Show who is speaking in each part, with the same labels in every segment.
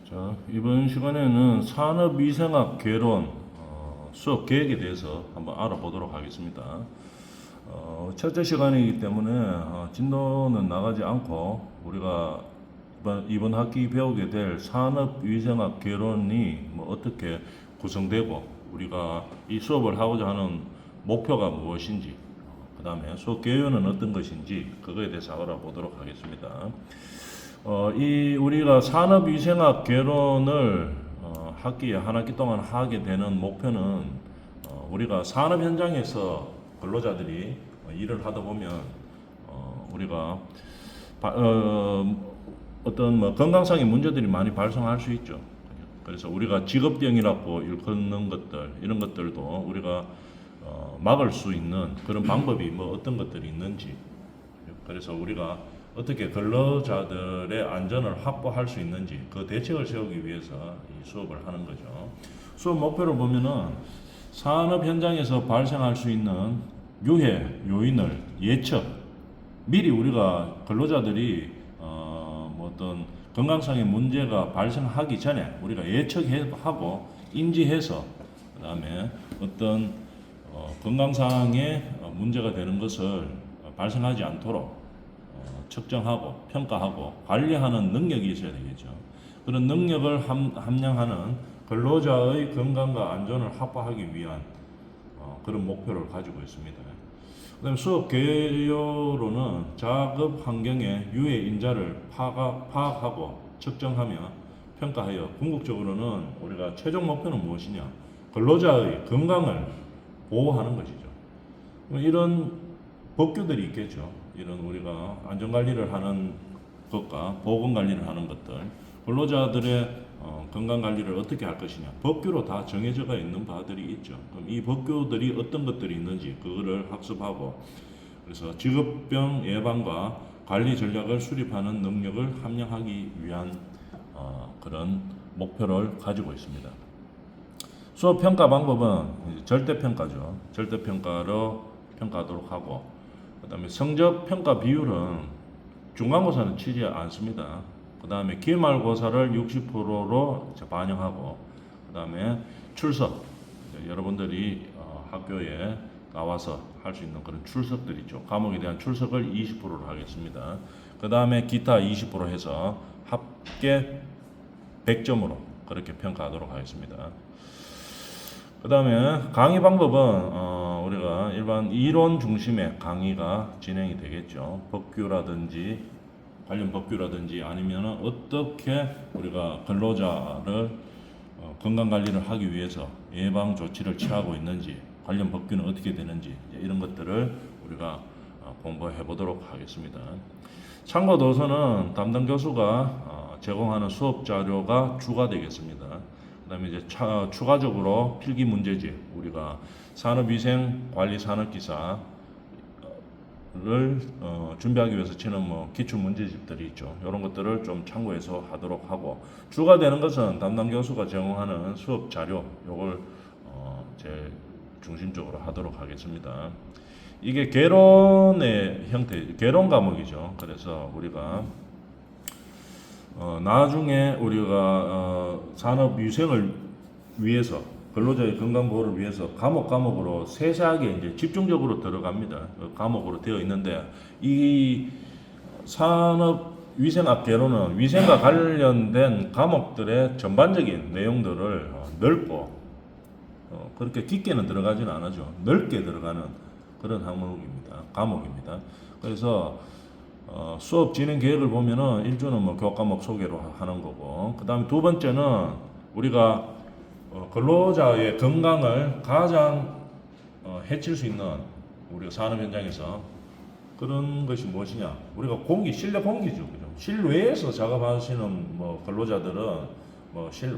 Speaker 1: 자, 이번 시간에는 산업위생학 개론 수업 계획에 대해서 한번 알아보도록 하겠습니다. 첫째 시간이기 때문에 진도는 나가지 않고 우리가 이번 학기 배우게 될 산업위생학 개론이 어떻게 구성되고 우리가 이 수업을 하고자 하는 목표가 무엇인지, 그 다음에 수업 개요는 어떤 것인지 그거에 대해서 알아보도록 하겠습니다. 우리가 산업위생학 개론을 학기에 한 학기 동안 하게 되는 목표는 우리가 산업 현장에서 근로자들이 일을 하다 보면 우리가 어떤 건강상의 문제들이 많이 발생할 수 있죠. 그래서 우리가 직업병이라고 일컫는 것들 이런 것들도 우리가 막을 수 있는 그런 방법이 어떤 것들이 있는지, 그래서 우리가 어떻게 근로자들의 안전을 확보할 수 있는지 그 대책을 세우기 위해서 이 수업을 하는 거죠. 수업 목표를 보면은 산업 현장에서 발생할 수 있는 유해 요인을 예측, 미리 우리가 근로자들이 어떤 건강상의 문제가 발생하기 전에 우리가 예측하고 인지해서 그다음에 어떤 건강상의 문제가 되는 것을 발생하지 않도록 측정하고 평가하고 관리하는 능력이 있어야 되겠죠. 그런 능력을 함양하는 근로자의 건강과 안전을 확보하기 위한 그런 목표를 가지고 있습니다. 그다음 수업 개요로는 작업 환경의 유해 인자를 파악하고 측정하며 평가하여 궁극적으로는 우리가 최종 목표는 무엇이냐? 근로자의 건강을 보호하는 것이죠. 이런 법규들이 있겠죠. 이런 우리가 안전관리를 하는 것과 보건관리를 하는 것들, 근로자들의 건강관리를 어떻게 할 것이냐, 법규로 다 정해져가 있는 바들이 있죠. 그럼 이 법규들이 어떤 것들이 있는지 그거를 학습하고, 그래서 직업병 예방과 관리 전략을 수립하는 능력을 함양하기 위한 그런 목표를 가지고 있습니다. 수업 평가 방법은 절대평가죠. 절대평가로 평가하도록 하고, 그 다음에 성적 평가 비율은 중간고사는 치지 않습니다. 그 다음에 기말고사를 60%로 반영하고, 그 다음에 출석, 여러분들이 학교에 나와서 할 수 있는 그런 출석들 있죠. 과목에 대한 출석을 20%로 하겠습니다. 그 다음에 기타 20% 해서 합계 100점으로 그렇게 평가하도록 하겠습니다. 그 다음에 강의 방법은 우리가 일반 이론 중심의 강의가 진행이 되겠죠. 법규라든지 관련 법규라든지 아니면 어떻게 우리가 근로자를 건강관리를 하기 위해서 예방 조치를 취하고 있는지, 관련 법규는 어떻게 되는지 이런 것들을 우리가 공부해 보도록 하겠습니다. 참고 도서는 담당 교수가 제공하는 수업 자료가 주가 되겠습니다. 그다음에 이제 추가적으로 필기 문제집, 우리가 산업위생관리 산업기사를 준비하기 위해서 치는 기출 문제집들이 있죠. 이런 것들을 좀 참고해서 하도록 하고, 주가 되는 것은 담당 교수가 제공하는 수업 자료, 요걸 제일 중심적으로 하도록 하겠습니다. 이게 개론의 형태, 개론 과목이죠. 그래서 우리가 나중에 우리가 산업위생을 위해서, 근로자의 건강보호를 위해서 과목으로 세세하게 이제 집중적으로 들어갑니다. 과목으로 되어 있는데, 이 산업위생학 개론은 위생과 관련된 과목들의 전반적인 내용들을 넓고 그렇게 깊게는 들어가지는 않아죠. 넓게 들어가는 그런 과목입니다. 그래서 수업 진행 계획을 보면은 1주는 교과목 소개로 하는 거고, 그 다음에 두 번째는 우리가 근로자의 건강을 가장 해칠 수 있는 우리가 산업 현장에서 그런 것이 무엇이냐? 우리가 실내 공기죠, 그죠? 실외에서 작업하시는 근로자들은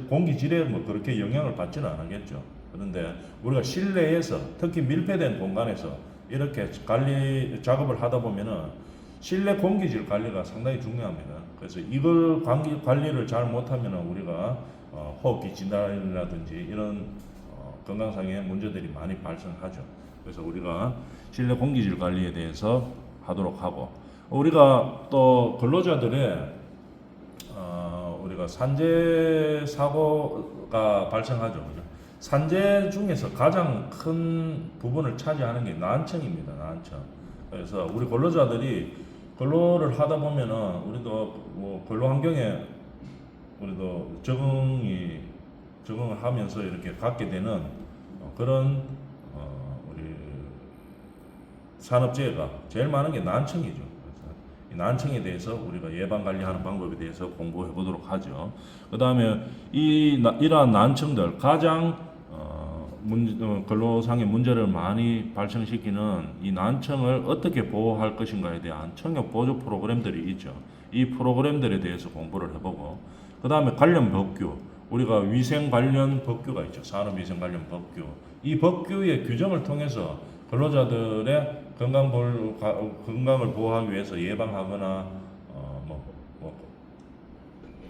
Speaker 1: 공기 질에 그렇게 영향을 받지는 않겠죠. 그런데 우리가 실내에서, 특히 밀폐된 공간에서 이렇게 작업을 하다 보면은 실내 공기질 관리가 상당히 중요합니다. 그래서 이걸 관리를 잘 못하면 우리가 호흡기 진단이라든지 이런 건강상의 문제들이 많이 발생하죠. 그래서 우리가 실내 공기질 관리에 대해서 하도록 하고, 우리가 또 근로자들의 우리가 산재 사고가 발생하죠. 그죠? 산재 중에서 가장 큰 부분을 차지하는 게 난청입니다. 난청. 그래서 우리 근로자들이 근로를 하다 보면은 우리도 뭐 근로 환경에 우리도 적응을 하면서 이렇게 갖게 되는 그런 우리 산업재해가 제일 많은 게 난청이죠. 그래서 이 난청에 대해서 우리가 예방 관리하는 방법에 대해서 공부해 보도록 하죠. 그 다음에 이러한 난청들 가장 근로상의 문제를 많이 발생시키는 이 난청을 어떻게 보호할 것인가에 대한 청력 보조 프로그램들이 있죠. 이 프로그램들에 대해서 공부를 해보고, 그 다음에 관련 법규, 우리가 위생 관련 법규가 있죠. 산업위생 관련 법규. 이 법규의 규정을 통해서 근로자들의 건강을 보호하기 위해서 예방하거나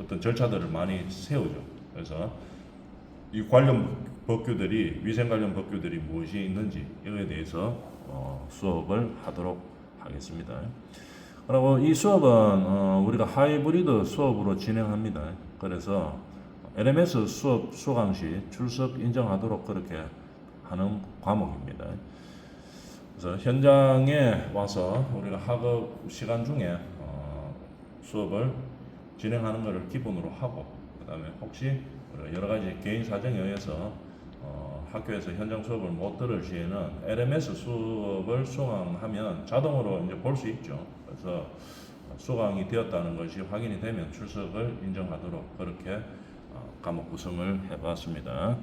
Speaker 1: 어떤 절차들을 많이 세우죠. 그래서 이 관련 법규들이 위생 관련 법규들이 무엇이 있는지 이거에 대해서 수업을 하도록 하겠습니다. 그리고 이 수업은 우리가 하이브리드 수업으로 진행합니다. 그래서 LMS 수업 수강 시 출석 인정하도록 그렇게 하는 과목입니다. 그래서 현장에 와서 우리가 학업 시간 중에 수업을 진행하는 것을 기본으로 하고, 그 다음에 혹시 여러 가지 개인 사정에 의해서 학교에서 현장 수업을 못 들을 시에는 LMS 수업을 수강하면 자동으로 이제 볼 수 있죠. 그래서 수강이 되었다는 것이 확인이 되면 출석을 인정하도록 그렇게 과목 구성을 해봤습니다.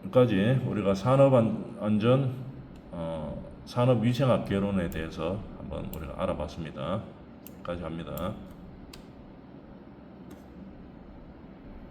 Speaker 1: 여기까지 우리가 산업안전, 산업위생학 개론에 대해서 한번 우리가 알아봤습니다. 여기까지 합니다.